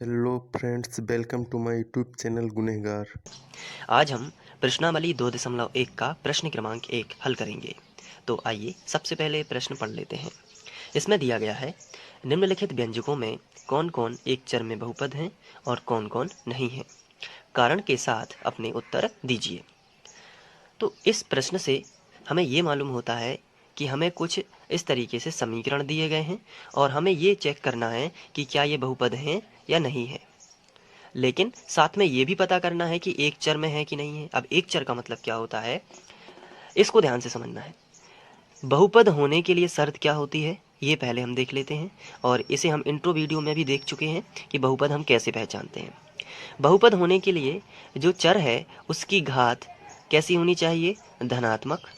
Hello friends, welcome to my YouTube channel Gunahgar. आज हम प्रश्नावली 2.1 का प्रश्न क्रमांक 1 हल करेंगे। तो आइए सबसे पहले प्रश्न पढ़ लेते हैं। इसमें दिया गया है, निम्नलिखित व्यंजकों में कौन कौन एक चर में बहुपद हैं और कौन कौन नहीं हैं। कारण के साथ अपने उत्तर दीजिए। तो इस प्रश्न से हमें ये मालूम होता है कि हमें कुछ इस तरीके से समीकरण दिए गए हैं और हमें ये चेक करना है कि क्या ये बहुपद हैं या नहीं है। लेकिन साथ में ये भी पता करना है कि एक चर में है कि नहीं है। अब एक चर का मतलब क्या होता है, इसको ध्यान से समझना है। बहुपद होने के लिए शर्त क्या होती है, ये पहले हम देख लेते हैं। और इसे हम इंट्रो वीडियो में भी देख चुके हैं कि बहुपद हम कैसे पहचानते हैं। बहुपद होने के लिए जो चर है उसकी घात कैसी होनी चाहिए, धनात्मक।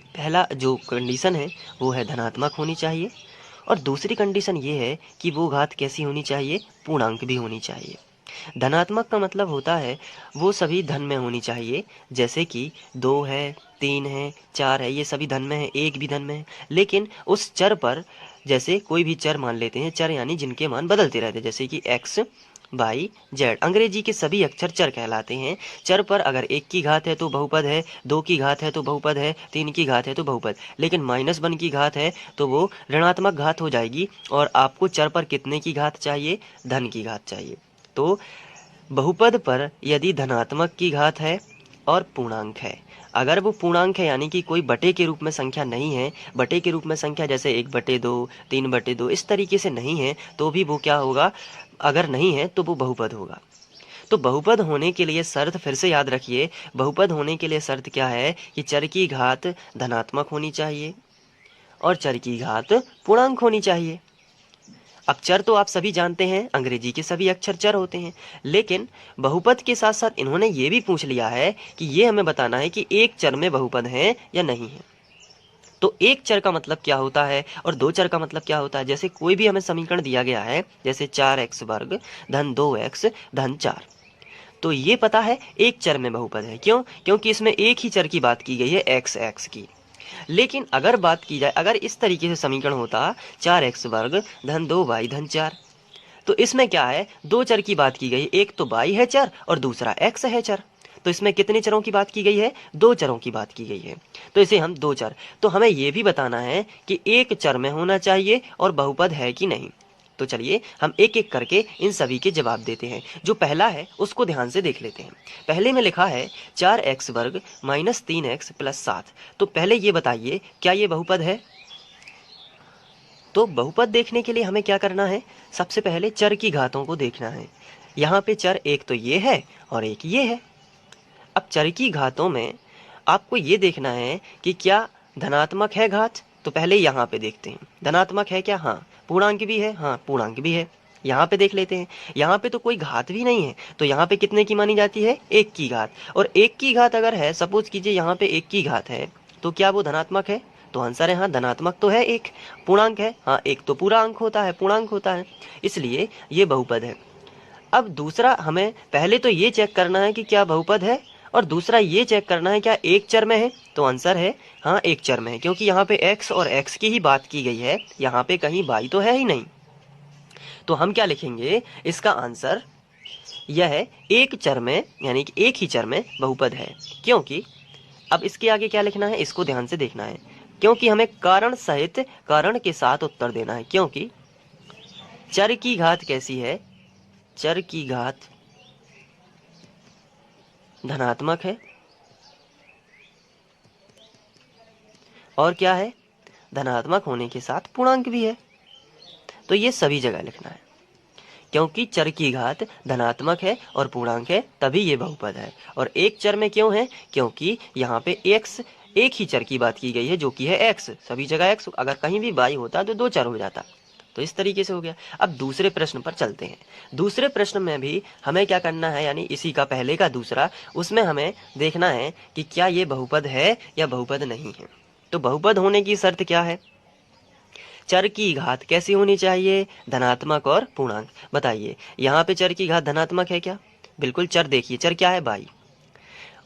पहला जो कंडीशन है वो है धनात्मक होनी चाहिए। और दूसरी कंडीशन ये है कि वो घात कैसी होनी चाहिए, पूर्णांक भी होनी चाहिए। धनात्मक का मतलब होता है वो सभी धन में होनी चाहिए, जैसे कि 2 है, 3 है, 4 है, ये सभी धन में है, एक भी धन में है। लेकिन उस चर पर, जैसे कोई भी चर मान लेते हैं, चर यानी जिनके मान बदलते रहते हैं, जैसे कि एक्स, वाई, जेड। अंग्रेजी के सभी अक्षर चर कहलाते हैं। चर पर अगर 1 की घात है तो बहुपद है, 2 की घात है तो बहुपद है, 3 की घात है तो बहुपद। लेकिन -1 की घात है तो वो ऋणात्मक घात हो जाएगी। और आपको चर पर कितने की घात चाहिए, धन की घात चाहिए। तो बहुपद पर यदि धनात्मक की घात है और पूर्णांक है, अगर वो पूर्णांक है यानी कि कोई बटे के रूप में संख्या नहीं है, बटे के रूप में संख्या जैसे 1/2, 3/2 इस तरीके से नहीं है, तो भी वो क्या होगा, अगर नहीं है तो वो बहुपद होगा। तो बहुपद होने के लिए शर्त फिर से याद रखिए, बहुपद होने के लिए शर्त क्या है कि चर की घात धनात्मक होनी चाहिए और चर की घात पूर्णांक होनी चाहिए। अब चर तो आप सभी जानते हैं, अंग्रेजी के सभी अक्षर चर होते हैं। लेकिन बहुपद के साथ साथ इन्होंने ये भी पूछ लिया है कि ये हमें बताना है कि एक चर में बहुपद है या नहीं है। तो एक चर का मतलब क्या होता है और दो चर का मतलब क्या होता है। जैसे कोई भी हमें समीकरण दिया गया है, जैसे 4x वर्ग धन 2x धन 4, तो ये पता है एक चर में बहुपद है। क्यों? क्योंकि इसमें एक ही चर की बात की गई है, x की। लेकिन अगर बात की जाए, अगर इस तरीके से समीकरण होता 4x वर्ग धन 2y धन 4, तो इसमें क्या है, दो चर की बात की गई, एक तो y है चर और दूसरा x है चर। तो इसमें कितने चरों की बात की गई है, दो चरों की बात की गई है। तो इसे हम दो चर, तो हमें यह भी बताना है कि एक चर में होना चाहिए और बहुपद है कि नहीं। तो चलिए हम एक एक करके इन सभी के जवाब देते हैं। जो पहला है उसको ध्यान से देख लेते हैं। पहले में लिखा है 4x वर्ग माइनस 3x प्लस 7। तो पहले ये बताइए क्या ये बहुपद है। तो बहुपद देखने के लिए हमें क्या करना है, सबसे पहले चर की घातों को देखना है। यहाँ पे चर एक तो ये है और एक ये है। अब चर की घातों में आपको ये देखना है कि क्या धनात्मक है घात। तो पहले यहाँ पे देखते हैं धनात्मक है क्या, हाँ। पूर्णांक भी है, हाँ पूर्णांक भी है। यहाँ पे देख लेते हैं, यहाँ पे तो कोई घात भी नहीं है, तो यहाँ पे कितने की मानी जाती है, 1 की घात। और 1 की घात अगर है, सपोज कीजिए यहाँ पे 1 की घात है, तो क्या वो धनात्मक है। तो आंसर है हाँ, धनात्मक तो है। एक पूर्णांक है, हाँ एक तो पूरा अंक होता है, पूर्णांक होता है, इसलिए ये बहुपद है। अब दूसरा, हमें पहले तो ये चेक करना है कि क्या बहुपद है, और दूसरा ये चेक करना है क्या एक चर में है। तो आंसर है हाँ, एक चर में है, क्योंकि यहाँ पे x और x की ही बात की गई है, यहाँ पे कहीं y तो है ही नहीं। तो हम क्या लिखेंगे, इसका आंसर यह है, एक चर में यानी कि एक ही चर में बहुपद है। क्योंकि अब इसके आगे क्या लिखना है, इसको ध्यान से देखना है, क्योंकि हमें कारण सहित, कारण के साथ उत्तर देना है। क्योंकि चर की घात कैसी है, चर की घात धनात्मक है और क्या है, धनात्मक होने के साथ पूर्णांक भी है। तो ये सभी जगह लिखना है, क्योंकि चर की घात धनात्मक है और पूर्णांक है, तभी ये बहुपद है। और एक चर में क्यों है, क्योंकि यहाँ पे x, एक ही चर की बात की गई है जो कि है x, सभी जगह x। अगर कहीं भी y होता तो दो चर हो जाता। तो इस तरीके से हो गया। अब दूसरे प्रश्न पर चलते हैं। दूसरे प्रश्न में भी हमें क्या करना है, यानी इसी का पहले का दूसरा, उसमें हमें देखना है कि क्या ये बहुपद है या बहुपद नहीं है। तो बहुपद होने की शर्त क्या है, चर की घात कैसी होनी चाहिए, धनात्मक और पूर्णांक। बताइए यहाँ पे चर की घात धनात्मक है क्या, बिल्कुल। चर देखिए, चर क्या है, बाई।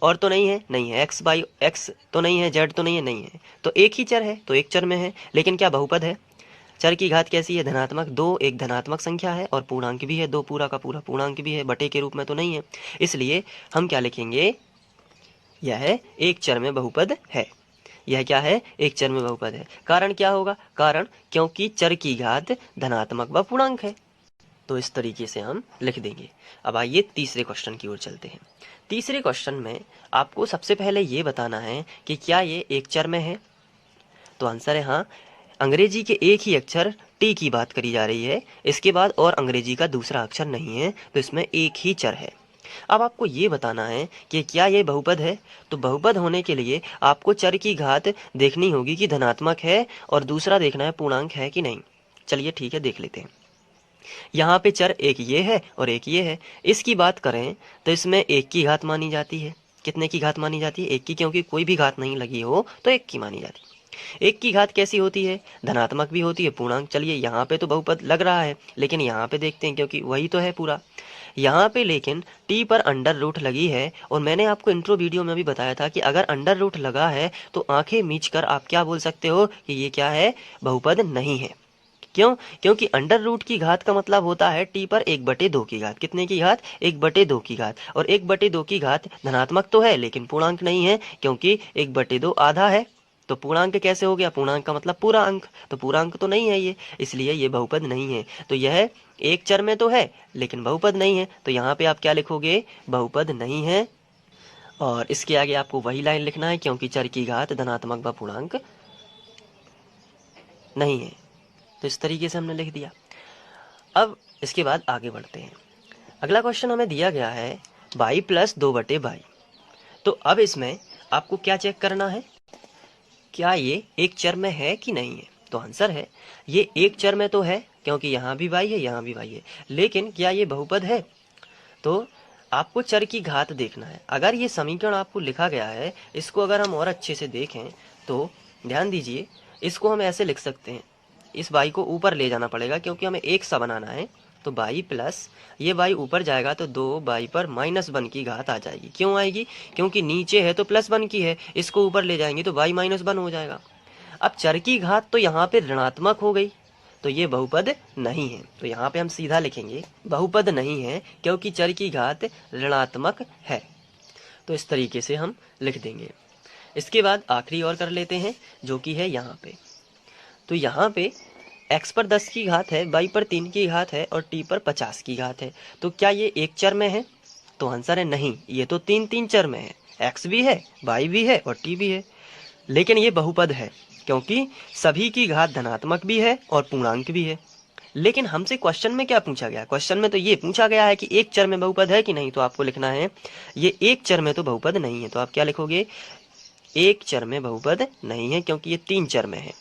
और तो नहीं है, नहीं है। एक्स बाई एक्स तो नहीं है, जेड तो नहीं है, नहीं है। तो एक ही चर है, तो एक चर में है। लेकिन क्या बहुपद है, चर की घात कैसी है, धनात्मक। 2 एक धनात्मक संख्या है और पूर्णांक भी है, 2 पूरा का पूरा पूर्णांक भी है, बटे के रूप में तो नहीं है, इसलिए हम क्या लिखेंगे, यह एक चर में बहुपद है। यह क्या है, एक चर में बहुपद है। कारण क्या होगा, कारण क्योंकि चर की घात धनात्मक व पूर्णांक है, तो इस तरीके से हम लिख देंगे। अब आइए तीसरे क्वेश्चन की ओर चलते हैं। तीसरे क्वेश्चन में आपको सबसे पहले ये बताना है कि क्या ये एक चर में है, तो आंसर है हाँ। अंग्रेजी के एक ही अक्षर टी की बात करी जा रही है, इसके बाद और अंग्रेजी का दूसरा अक्षर नहीं है, तो इसमें एक ही चर है। अब आपको ये बताना है कि क्या ये बहुपद है, तो बहुपद होने के लिए आपको चर की घात देखनी होगी कि धनात्मक है और दूसरा देखना है पूर्णांक है कि नहीं। चलिए ठीक है, देख लेते हैं। यहाँ पे चर एक ये है और एक ये है। इसकी बात करें तो इसमें एक की घात मानी जाती है। कितने की घात मानी जाती है, एक की, क्योंकि कोई भी घात नहीं लगी हो तो एक की मानी जाती है। एक की घात कैसी होती है, धनात्मक भी होती है, पूर्णांक। चलिए यहाँ पे तो बहुपद लग रहा है, लेकिन यहाँ पे देखते हैं, क्योंकि वही तो है पूरा। यहाँ पे लेकिन टी पर अंडर रूट लगी है, और मैंने आपको इंट्रो वीडियो में भी बताया था कि अगर अंडर रूट लगा है तो आंखें मीच कर आप क्या बोल सकते हो कि ये क्या है, बहुपद नहीं है। क्यों, क्योंकि अंडर रूट की घात का मतलब होता है टी पर 1/2 की घात। कितने की घात, 1/2 की घात। और 1/2 की घात धनात्मक तो है लेकिन पूर्णांक नहीं है, क्योंकि 1/2 आधा है, तो पूर्णांक कैसे हो गया, पूर्णांक का मतलब पूरा अंक, तो पूरा अंक तो नहीं है ये, इसलिए ये बहुपद नहीं है। तो यह एक चर में तो है लेकिन बहुपद नहीं है, तो यहाँ पे आप क्या लिखोगे, बहुपद नहीं है। और इसके आगे आपको वही लाइन लिखना है, क्योंकि चर की घात धनात्मक व पूर्णांक नहीं है। तो इस तरीके से हमने लिख दिया। अब इसके बाद आगे बढ़ते हैं। अगला क्वेश्चन हमें दिया गया है 22 + 2/22। तो अब इसमें आपको क्या चेक करना है, क्या ये एक चर में है कि नहीं है। तो आंसर है ये एक चर में तो है, क्योंकि यहाँ भी y है यहाँ भी y है। लेकिन क्या ये बहुपद है, तो आपको चर की घात देखना है। अगर ये समीकरण आपको लिखा गया है, इसको अगर हम और अच्छे से देखें तो ध्यान दीजिए, इसको हम ऐसे लिख सकते हैं, इस y को ऊपर ले जाना पड़ेगा क्योंकि हमें एक सा बनाना है। तो y प्लस ये y ऊपर जाएगा तो 2y पर -1 की घात आ जाएगी। क्यों आएगी, क्योंकि नीचे है तो +1 की है, इसको ऊपर ले जाएंगे तो y -1 हो जाएगा। अब चर की घात तो यहाँ पे ऋणात्मक हो गई, तो ये बहुपद नहीं है। तो यहाँ पे हम सीधा लिखेंगे बहुपद नहीं है, क्योंकि चर की घात ऋणात्मक है। तो इस तरीके से हम लिख देंगे। इसके बाद आखिरी और कर लेते हैं, जो कि है यहाँ पे। तो यहाँ पे x पर 10 की घात है, y पर 3 की घात है और t पर 50 की घात है। तो क्या ये एक चर में है, तो आंसर है नहीं, ये तो 3 चर में है, x भी है, y भी है और t भी है। लेकिन ये बहुपद है, क्योंकि सभी की घात धनात्मक भी है और पूर्णांक भी है। लेकिन हमसे क्वेश्चन में क्या पूछा गया, क्वेश्चन में तो ये पूछा गया है कि एक चर में बहुपद है कि नहीं, तो आपको लिखना है ये एक चर में तो बहुपद नहीं है। तो आप क्या लिखोगे, एक चर में बहुपद नहीं है, क्योंकि ये 3 चर में है।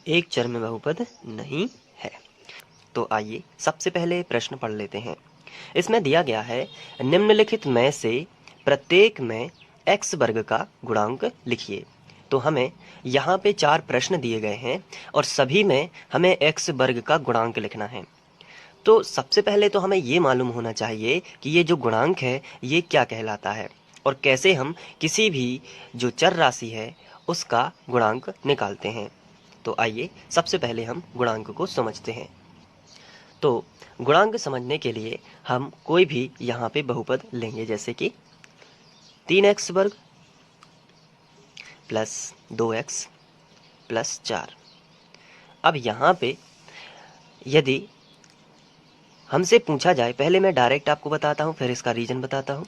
एक चर में बहुपद नहीं है। तो आइए सबसे पहले प्रश्न पढ़ लेते हैं। इसमें दिया गया है निम्नलिखित में से प्रत्येक में x वर्ग का गुणांक लिखिए। तो हमें यहाँ पे 4 प्रश्न दिए गए हैं और सभी में हमें x वर्ग का गुणांक लिखना है। तो सबसे पहले तो हमें ये मालूम होना चाहिए कि ये जो गुणांक है ये क्या कहलाता है और कैसे हम किसी भी जो चर राशि है उसका गुणांक निकालते हैं। तो आइए सबसे पहले हम गुणांक को समझते हैं। तो गुणांक समझने के लिए हम कोई भी यहाँ पे बहुपद लेंगे, जैसे कि 3x वर्ग प्लस 2x प्लस 4। अब यहाँ पे यदि हमसे पूछा जाए, पहले मैं डायरेक्ट आपको बताता हूँ फिर इसका रीजन बताता हूँ।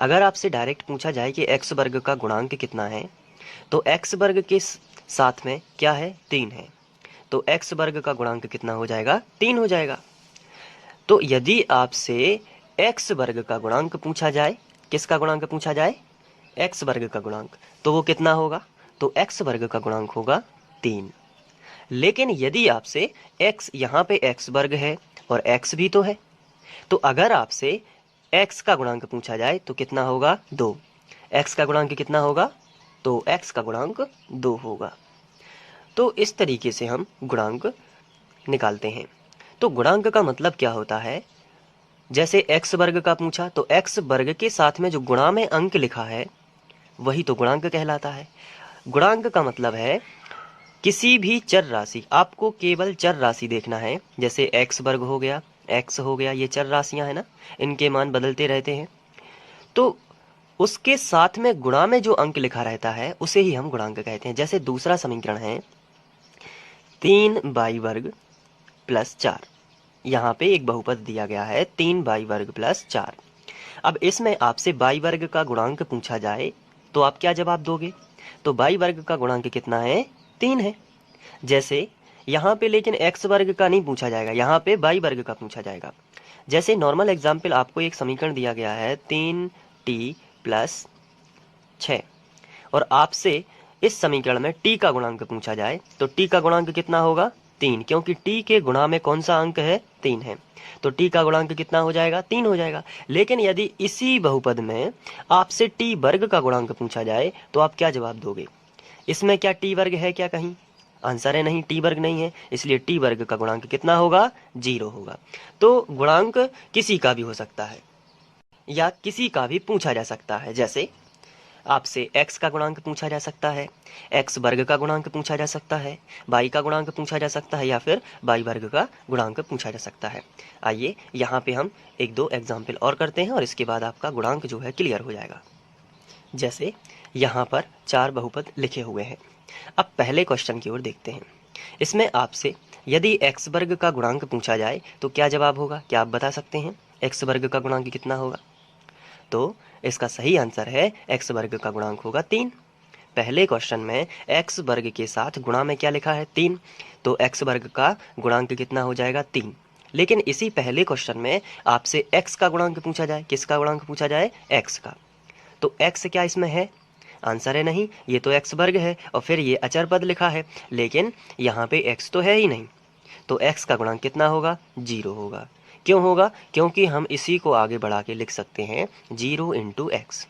अगर आपसे डायरेक्ट पूछा जाए कि x वर्ग का गुणांक कितना है, तो x वर्ग के साथ में क्या है, 3 है, तो x वर्ग का गुणांक कितना हो जाएगा, 3 हो जाएगा। तो यदि आपसे x वर्ग का गुणांक पूछा जाए, किसका गुणांक पूछा जाए, x वर्ग का गुणांक, तो वो कितना होगा, तो x वर्ग का गुणांक होगा 3। लेकिन यदि आपसे x, यहाँ पे x वर्ग है और x भी तो है, तो अगर आपसे x का गुणांक पूछा जाए तो कितना होगा, 2। x का गुणांक कितना होगा, तो x का गुणांक 2 होगा। तो इस तरीके से हम गुणांक निकालते हैं। तो गुणांक का मतलब क्या होता है, जैसे x वर्ग का पूछा तो x वर्ग के साथ में जो गुणा में अंक लिखा है वही तो गुणांक कहलाता है। गुणांक का मतलब है किसी भी चर राशि, आपको केवल चर राशि देखना है, जैसे एक्स वर्ग हो गया, एक्स हो गया, ये चर राशियां है ना, इनके मान बदलते रहते हैं, तो उसके साथ में गुणा में जो अंक लिखा रहता है उसे ही हम गुणांक कहते हैं। जैसे दूसरा समीकरण है 3y² + 4, यहाँ पे एक बहुपद दिया गया है 3y² + 4। अब इसमें आपसे y वर्ग का गुणांक पूछा जाए तो आप क्या जवाब दोगे? तो y वर्ग का गुणांक कितना है? 3 है। जैसे यहाँ पे लेकिन x वर्ग का नहीं पूछा जाएगा, यहाँ पे y वर्ग का पूछा जाएगा। जैसे नॉर्मल एग्जाम्पल आपको एक समीकरण दिया गया है 3t + 6 और आपसे इस समीकरण में t का गुणांक पूछा जाए तो t का गुणांक कितना होगा? 3, क्योंकि t के गुणा में कौन सा अंक है? 3 है, तो t का गुणांक कितना हो जाएगा? 3 हो जाएगा। लेकिन यदि इसी बहुपद में आपसे t वर्ग का गुणांक पूछा जाए तो आप क्या जवाब दोगे? इसमें क्या t वर्ग है क्या कहीं? आंसर है नहीं, t वर्ग नहीं है, इसलिए t वर्ग का गुणांक कितना होगा? 0 होगा। तो गुणांक किसी का भी हो सकता है या किसी का भी पूछा जा सकता है। जैसे आपसे x का गुणांक पूछा जा सकता है, x वर्ग का गुणांक पूछा जा सकता है, y का गुणांक पूछा जा सकता है, या फिर y वर्ग का गुणांक पूछा जा सकता है। आइए यहाँ पे हम एक दो एग्जाम्पल और करते हैं और इसके बाद आपका गुणांक जो है क्लियर हो जाएगा। जैसे यहाँ पर 4 बहुपद लिखे हुए हैं। अब पहले क्वेश्चन की ओर देखते हैं। इसमें आपसे यदि x वर्ग का गुणांक पूछा जाए तो क्या जवाब होगा? क्या आप बता सकते हैं x वर्ग का गुणांक कितना होगा? तो इसका सही आंसर है x वर्ग का गुणांक होगा 3। पहले क्वेश्चन में x वर्ग के साथ गुणा में क्या लिखा है? 3, तो x वर्ग का गुणांक कितना हो जाएगा? 3। लेकिन इसी पहले क्वेश्चन में आपसे x का गुणांक पूछा जाए, किसका गुणांक पूछा जाए? x का, तो x क्या इसमें है? आंसर है नहीं, ये तो x वर्ग है और फिर ये अचर पद लिखा है, लेकिन यहाँ पे x तो है ही नहीं, तो x का गुणांक कितना होगा? 0 होगा। क्यों होगा? क्योंकि हम इसी को आगे बढ़ा के लिख सकते हैं 0 × x,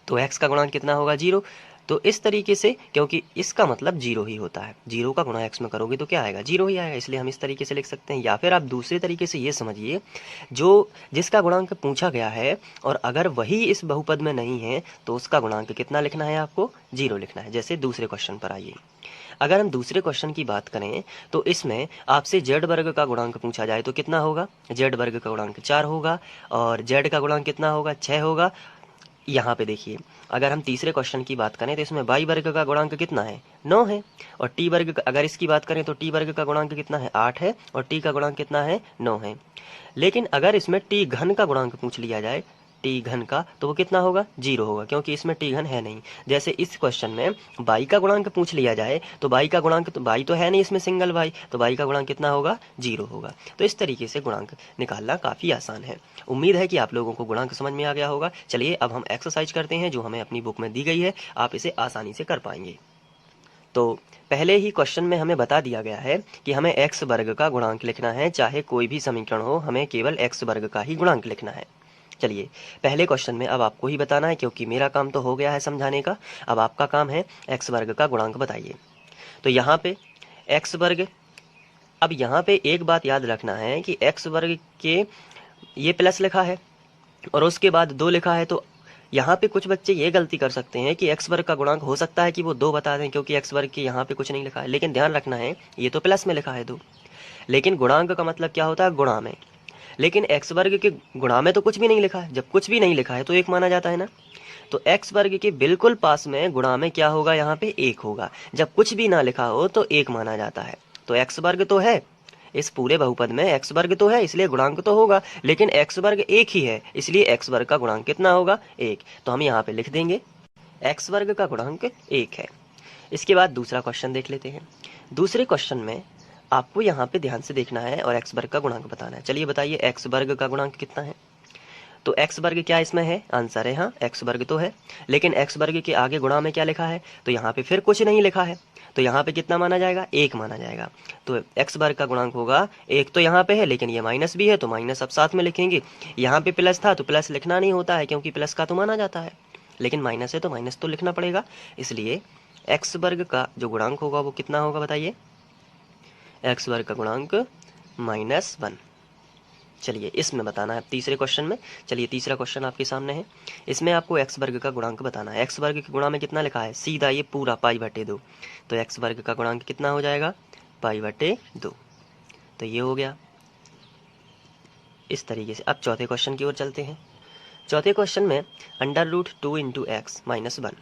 तो x का गुणांक कितना होगा? 0। तो इस तरीके से, क्योंकि इसका मतलब 0 ही होता है, 0 का गुणा x में करोगे तो क्या आएगा? 0 ही आएगा, इसलिए हम इस तरीके से लिख सकते हैं। या फिर आप दूसरे तरीके से ये समझिए, जो जिसका गुणांक पूछा गया है और अगर वही इस बहुपद में नहीं है तो उसका गुणांक कितना लिखना है? आपको 0 लिखना है। जैसे दूसरे क्वेश्चन पर आइए, अगर हम दूसरे क्वेश्चन की बात करें तो इसमें आपसे z वर्ग का गुणांक पूछा जाए तो कितना होगा? z वर्ग का गुणांक 4 होगा और z का गुणांक कितना होगा? 6 होगा। यहाँ पे देखिए, अगर हम तीसरे क्वेश्चन की बात करें तो इसमें y वर्ग का गुणांक कितना है? 9 है। और t वर्ग का, अगर इसकी बात करें तो t वर्ग का गुणांक कितना है? 8 है और t का गुणांक कितना है? 9 है। लेकिन अगर इसमें t घन का गुणांक पूछ लिया जाए, t घन का, तो वो कितना होगा? 0 होगा, क्योंकि इसमें t घन है नहीं। जैसे इस क्वेश्चन में y का गुणांक पूछ लिया जाए तो y का गुणांक, तो y तो है नहीं इसमें सिंगल y, तो y का गुणांक कितना होगा? 0 होगा। तो इस तरीके से गुणांक निकालना काफ़ी आसान है। उम्मीद है कि आप लोगों को गुणांक समझ में आ गया होगा। चलिए अब हम एक्सरसाइज करते हैं जो हमें अपनी बुक में दी गई है, आप इसे आसानी से कर पाएंगे। तो पहले ही क्वेश्चन में हमें बता दिया गया है कि हमें x वर्ग का गुणांक लिखना है, चाहे कोई भी समीकरण हो, हमें केवल x वर्ग का ही गुणांक लिखना है। चलिए पहले क्वेश्चन में अब आपको ही बताना है, क्योंकि मेरा काम तो हो गया है समझाने का, अब आपका काम है x वर्ग का गुणांक बताइए। तो यहाँ पे x वर्ग, अब यहाँ पे एक बात याद रखना है कि x वर्ग के ये प्लस लिखा है और उसके बाद 2 लिखा है, तो यहाँ पे कुछ बच्चे ये गलती कर सकते हैं कि x वर्ग का गुणांक हो सकता है कि वो 2 बता दें, क्योंकि x वर्ग के यहाँ पे कुछ नहीं लिखा है। लेकिन ध्यान रखना है, ये तो प्लस में लिखा है 2, लेकिन गुणांक का मतलब क्या होता है? गुणा में। लेकिन x वर्ग के गुणा में तो कुछ भी नहीं लिखा है, जब कुछ भी नहीं लिखा है तो 1 माना जाता है ना। तो x वर्ग के बिल्कुल पास में गुणा में क्या होगा? यहाँ पे 1 होगा। जब कुछ भी ना लिखा हो तो 1 माना जाता है। तो x वर्ग तो है, इस पूरे बहुपद में x वर्ग तो है, इसलिए गुणांक तो होगा, लेकिन x वर्ग 1 ही है, इसलिए x वर्ग का गुणांक कितना होगा? 1। तो हम यहाँ पे लिख देंगे x वर्ग का गुणांक 1 है। इसके बाद दूसरा क्वेश्चन देख लेते हैं। दूसरे क्वेश्चन में आपको यहाँ पे ध्यान से देखना है और x वर्ग का गुणांक बताना है। चलिए बताइए x वर्ग का गुणांक कितना है? तो x वर्ग क्या इसमें है? आंसर है हाँ, x वर्ग तो है, लेकिन x वर्ग के आगे गुणा में क्या लिखा है? तो यहाँ पे फिर कुछ नहीं लिखा है, तो यहाँ पे कितना माना जाएगा? 1 माना जाएगा। तो x वर्ग का गुणांक होगा 1। तो यहाँ पे है, लेकिन ये माइनस भी है, तो माइनस अब साथ में लिखेंगे। यहाँ पे प्लस था तो प्लस लिखना नहीं होता है, क्योंकि प्लस का तो माना जाता है, लेकिन माइनस है तो माइनस तो लिखना पड़ेगा। इसलिए x वर्ग का जो गुणांक होगा वो कितना होगा बताइए? x वर्ग का गुणांक -1। चलिए इसमें बताना है तीसरे क्वेश्चन में। चलिए तीसरा क्वेश्चन आपके सामने है। इसमें आपको एक्स वर्ग का गुणांक बताना है। एक्स वर्ग के गुणा में कितना लिखा है, सीधा ये पूरा π/2। तो एक्स वर्ग का गुणांक कितना हो जाएगा, π/2। तो ये हो गया इस तरीके से। अब चौथे क्वेश्चन की ओर चलते हैं। चौथे क्वेश्चन में √2 × x - 1।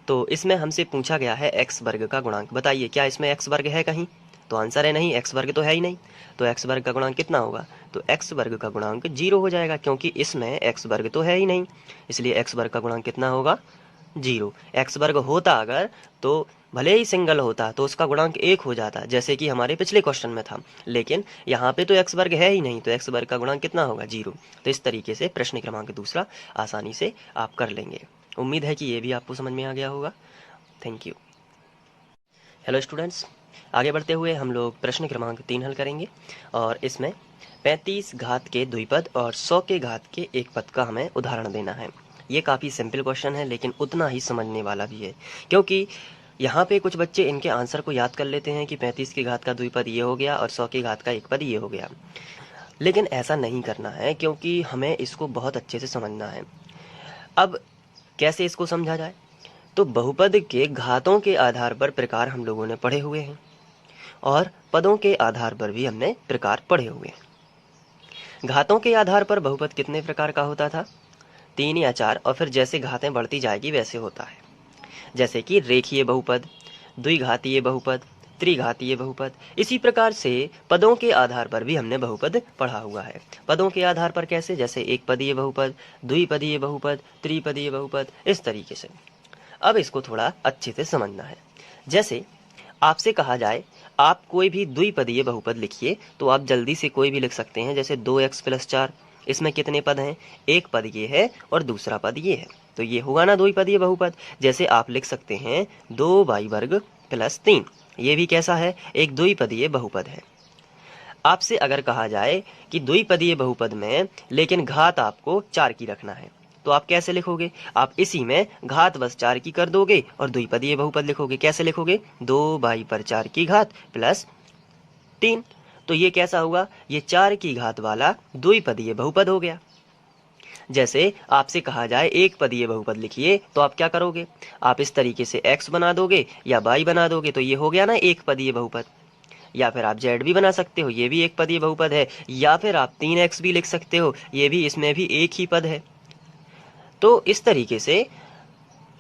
तो इसमें हमसे पूछा गया है एक्स वर्ग का गुणांक। बताइए क्या इसमें एक्स वर्ग है कहीं, तो आंसर है नहीं, एक्स वर्ग तो है ही नहीं। तो एक्स वर्ग का गुणांक कितना होगा, तो एक्स वर्ग का गुणांक 0 हो जाएगा, क्योंकि इसमें एक्स वर्ग तो है ही नहीं। इसलिए एक्स वर्ग का गुणांक कितना होगा, 0। एक्स वर्ग होता अगर तो भले ही सिंगल होता तो उसका गुणांक 1 हो जाता, जैसे कि हमारे पिछले क्वेश्चन में था। लेकिन यहाँ पे तो एक्स वर्ग है ही नहीं, तो एक्स वर्ग का गुणांक कितना होगा, 0। तो इस तरीके से प्रश्न क्रमांक दूसरा आसानी से आप कर लेंगे। उम्मीद है कि ये भी आपको समझ में आ गया होगा। Thank you. हेलो स्टूडेंट्स, आगे बढ़ते हुए हम लोग प्रश्न क्रमांक 3 हल करेंगे। और इसमें 35 घात के द्विपद और 100 के घात के एक पद का हमें उदाहरण देना है। ये काफ़ी सिंपल क्वेश्चन है, लेकिन उतना ही समझने वाला भी है, क्योंकि यहाँ पे कुछ बच्चे इनके आंसर को याद कर लेते हैं कि 35 की घात का द्विपद ये हो गया और 100 की घात का एक पद ये हो गया। लेकिन ऐसा नहीं करना है, क्योंकि हमें इसको बहुत अच्छे से समझना है। अब कैसे इसको समझा जाए, तो बहुपद के घातों के आधार पर प्रकार हम लोगों ने पढ़े हुए हैं, और पदों के आधार पर भी हमने प्रकार पढ़े हुए हैं। घातों के आधार पर बहुपद कितने प्रकार का होता था, 3 या 4, और फिर जैसे घातें बढ़ती जाएगी वैसे होता है। जैसे कि रेखीय बहुपद, द्विघातीय बहुपद, त्रिघातीय बहुपद। इसी प्रकार से पदों के आधार पर भी हमने बहुपद पढ़ा हुआ है। पदों के आधार पर कैसे, जैसे एक पदीय बहुपद, द्विपदीय बहुपद, त्रिपदीय बहुपद, इस तरीके से। अब इसको थोड़ा अच्छे से समझना है। जैसे आपसे कहा जाए आप कोई भी द्विपदीय बहुपद लिखिए, तो आप जल्दी से कोई भी लिख सकते हैं। जैसे 2x + 4, इसमें कितने पद हैं, एक पद ये है और दूसरा पद ये है, तो ये होगा ना द्विपदीय बहुपद। जैसे आप लिख सकते हैं 2y² + 3, ये भी कैसा है, एक द्विपदीय बहुपद है। आपसे अगर कहा जाए कि द्विपदीय बहुपद में लेकिन घात आपको 4 की रखना है, तो आप कैसे लिखोगे, आप इसी में घात बस 4 की कर दोगे और द्विपदीय बहुपद लिखोगे। कैसे लिखोगे, 2/4 की घात + 3। तो ये कैसा हुआ, ये 4 की घात वाला द्विपदीय बहुपद हो गया। जैसे आपसे कहा जाए एक पदीय बहुपद लिखिए, तो आप क्या करोगे, आप इस तरीके से x बना दोगे या y बना दोगे, तो ये हो गया ना एक पदीय बहुपद। या फिर आप z भी बना सकते हो, ये भी एक पदीय बहुपद है। या फिर आप 3x भी लिख सकते हो, ये भी, इसमें भी एक ही पद है। तो इस तरीके से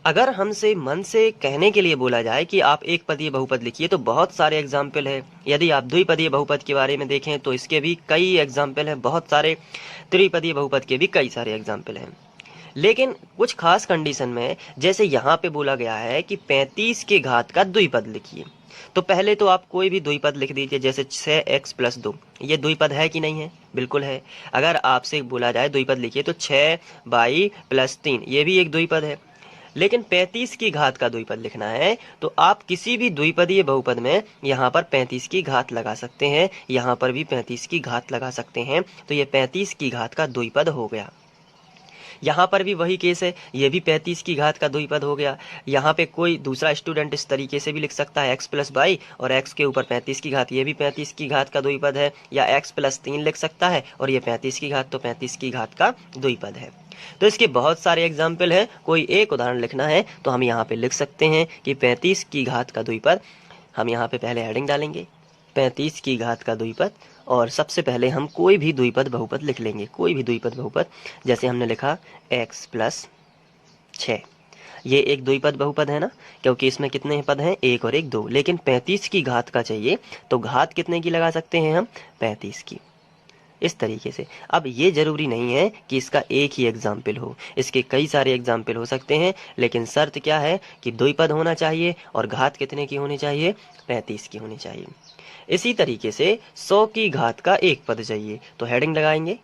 अगर हमसे मन से कहने के लिए बोला जाए कि आप एक पदीय बहुपद लिखिए, तो बहुत सारे एग्जाम्पल है। यदि आप द्विपदीय बहुपद के बारे में देखें तो इसके भी कई एग्जाम्पल हैं, बहुत सारे। त्रिपदीय बहुपद के भी कई सारे एग्जाम्पल हैं। लेकिन कुछ खास कंडीशन में, जैसे यहाँ पे बोला गया है कि 35 के घात का द्विपद लिखिए, तो पहले तो आप कोई भी द्विपद लिख दीजिए। जैसे 6x + 2, ये द्विपद है कि नहीं है, बिल्कुल है। अगर आपसे बोला जाए द्विपद लिखिए, तो 6y + 3, ये भी एक द्विपद है। लेकिन 35 की घात का द्विपद लिखना है, तो आप किसी भी द्विपदीय बहुपद में यहाँ पर 35 की घात लगा सकते हैं, यहाँ पर भी 35 की घात लगा सकते हैं। तो ये 35 की घात का द्विपद हो गया। यहाँ पर भी वही केस है, ये भी 35 की घात का द्विपद हो गया। यहाँ पे कोई दूसरा स्टूडेंट इस तरीके से भी लिख सकता है x + y और x के ऊपर 35 की घात, ये भी 35 की घात का द्विपद है। या x + 3 लिख सकता है और ये 35 की घात, तो 35 की घात का द्विपद है। तो इसके बहुत सारे एग्जाम्पल हैं। कोई एक उदाहरण लिखना है तो हम यहाँ पे लिख सकते हैं कि 35 की घात का द्विपद। हम यहाँ पे पहले हेडिंग डालेंगे 35 की घात का द्विपद, और सबसे पहले हम कोई भी द्विपद बहुपद लिख लेंगे, कोई भी द्विपद बहुपद। जैसे हमने लिखा x + 6, ये एक द्विपद बहुपद है ना, क्योंकि इसमें कितने पद हैं, 1 और 1 2। लेकिन 35 की घात का चाहिए, तो घात कितने की लगा सकते हैं हम, 35 की, इस तरीके से। अब ये जरूरी नहीं है कि इसका एक ही एग्जाम्पल हो, इसके कई सारे एग्जाम्पल हो सकते हैं। लेकिन शर्त क्या है कि द्विपद होना चाहिए और घात कितने की होनी चाहिए, 35 की होनी चाहिए। इसी तरीके से 100 की घात का एक पद चाहिए, तो हेडिंग लगाएंगे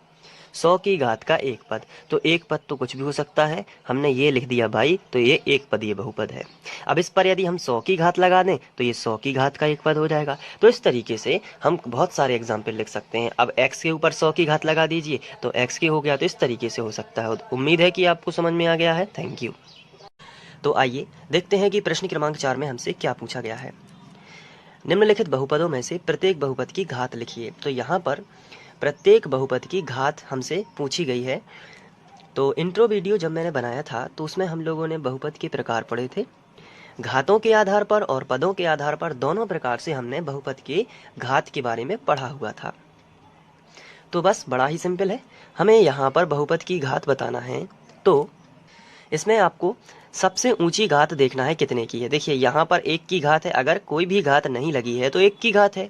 100 की घात का एक पद। तो एक पद तो कुछ भी हो सकता है, हमने ये लिख दिया भाई, तो ये एक पदीय बहुपद है। अब इस पर यदि हम 100 की घात लगा दें, तो ये 100 की घात का एक पद हो जाएगा। तो इस तरीके से हम बहुत सारे एग्जाम्पल लिख सकते हैं। अब x के ऊपर 100 की घात लगा दीजिए, तो x के हो गया। तो इस तरीके से हो सकता है। उम्मीद है कि आपको समझ में आ गया है। Thank you. तो आइए देखते हैं कि प्रश्न क्रमांक 4 में हमसे क्या पूछा गया है। निम्नलिखित बहुपदों में से प्रत्येक बहुपद की घात लिखिए। तो यहाँ पर प्रत्येक बहुपद की घात हमसे पूछी गई है। तो इंट्रो वीडियो जब मैंने बनाया था तो उसमें हम लोगों ने बहुपद के प्रकार पढ़े थे। घातों के आधार पर और पदों के आधार पर दोनों प्रकार से हमने बहुपद के घात के बारे में पढ़ा हुआ था। तो बस बड़ा ही सिंपल है, हमें यहाँ पर बहुपद की घात बताना है। तो इसमें आपको सबसे ऊंची घात देखना है कितने की है। देखिए यहाँ पर 1 की घात है, अगर कोई भी घात नहीं लगी है तो 1 की घात है।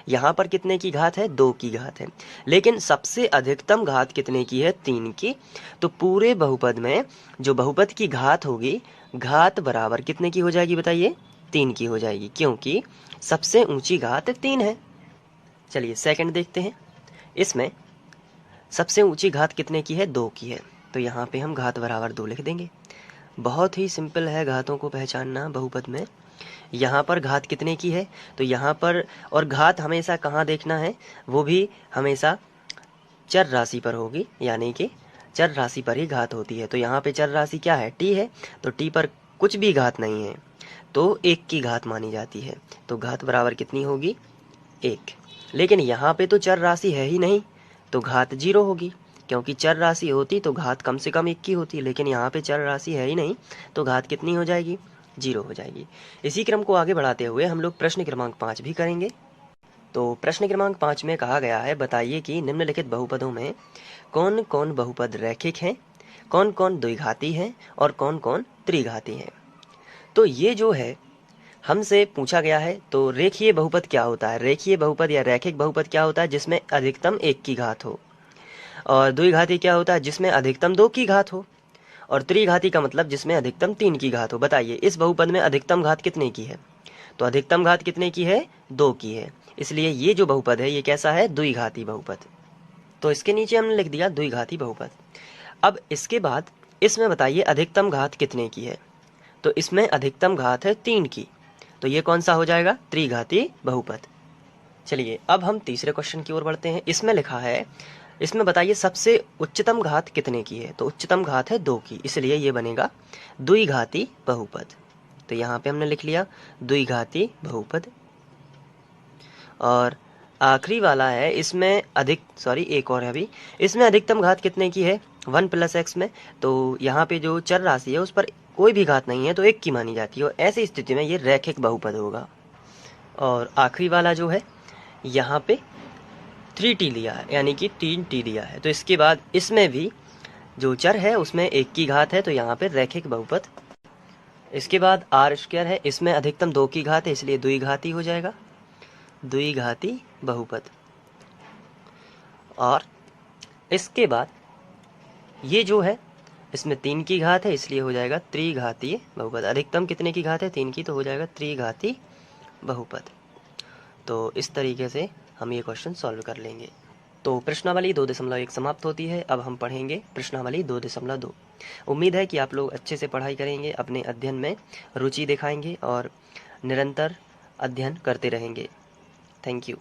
यहाँ पर कितने की घात है? 2 की घात है। लेकिन सबसे अधिकतम घात कितने की है? 3 की। तो पूरे बहुपद में जो बहुपद की घात होगी, घात बराबर कितने की हो जाएगी बताइए? 3 की हो जाएगी, क्योंकि सबसे ऊंची घात 3 है। चलिए सेकंड देखते हैं। इसमें सबसे ऊंची घात कितने की है? 2 की है। तो यहाँ पे हम घात बराबर 2 लिख देंगे। बहुत ही सिंपल है घातों को पहचानना बहुपद में। यहाँ पर घात कितने की है? तो यहाँ पर, और घात हमेशा कहाँ देखना है? वो भी हमेशा चर राशि पर होगी, यानी कि चर राशि पर ही घात होती है। तो यहाँ पे चर राशि क्या है? टी है। तो टी पर कुछ भी घात नहीं है तो 1 की घात मानी जाती है। तो घात बराबर कितनी होगी? 1। लेकिन यहाँ पे तो चर राशि है ही नहीं, तो घात 0 होगी, क्योंकि चर राशि होती तो घात कम से कम 1 की होती। लेकिन यहाँ पे चर राशि है ही नहीं, तो घात कितनी हो जाएगी? 0 हो जाएगी। इसी क्रम को आगे बढ़ाते हुए हम लोग प्रश्न क्रमांक 5 भी करेंगे। तो प्रश्न क्रमांक 5 में कहा गया है, बताइए कि निम्नलिखित बहुपदों में कौन कौन बहुपद रैखिक हैं, कौन कौन द्विघाती हैं और कौन कौन त्रिघाती हैं। तो ये जो है हमसे पूछा गया है। तो रेखीय बहुपद क्या होता है? रेखीय बहुपद या रैखिक बहुपद क्या होता है? जिसमें अधिकतम 1 की घात हो। और द्विघाती क्या होता है? जिसमें अधिकतम 2 की घात हो। और त्रिघाती का मतलब जिसमें अधिकतम 3 की घात हो। बताइए इस बहुपद में अधिकतम घात कितने की है? तो अधिकतम घात कितने की है? 2 की है। इसलिए ये जो बहुपद है ये कैसा है? द्विघाती बहुपद। तो इसके नीचे हमने लिख दिया द्विघाती बहुपद। अब इसके बाद इसमें बताइए अधिकतम घात कितने की है? तो इसमें अधिकतम घात है 3 की। तो ये कौन सा हो जाएगा? त्रिघाती बहुपद। चलिए अब हम तीसरे क्वेश्चन की ओर बढ़ते हैं। इसमें लिखा है, इसमें बताइए सबसे उच्चतम घात कितने की है? तो उच्चतम घात है 2 की, इसलिए ये बनेगा द्विघाती बहुपद। तो यहाँ पे हमने लिख लिया द्विघाती बहुपद। और आखिरी वाला है, इसमें एक और है अभी। इसमें अधिकतम घात कितने की है? 1 + x में। तो यहाँ पे जो चर राशि है उस पर कोई भी घात नहीं है, तो 1 की मानी जाती है, और ऐसी स्थिति में ये रैखिक बहुपद होगा। और आखिरी वाला जो है यहाँ पे 3t लिया है, यानी कि 3t लिया है। तो इसके बाद इसमें भी जो चर है उसमें 1 की घात है, तो यहाँ पे रैखिक बहुपद। इसके बाद r² है, इसमें अधिकतम 2 की घात है, इसलिए द्विघाती हो जाएगा, द्विघाती बहुपद। और इसके बाद ये जो है इसमें 3 की घात है, इसलिए हो जाएगा त्रिघातीय बहुपद। अधिकतम कितने की घात है? 3 की, तो हो जाएगा त्रिघाती बहुपद। तो इस तरीके से हम ये क्वेश्चन सॉल्व कर लेंगे। तो प्रश्नावली 2.1 समाप्त होती है। अब हम पढ़ेंगे प्रश्नावली 2.2। उम्मीद है कि आप लोग अच्छे से पढ़ाई करेंगे, अपने अध्ययन में रुचि दिखाएंगे और निरंतर अध्ययन करते रहेंगे। Thank you.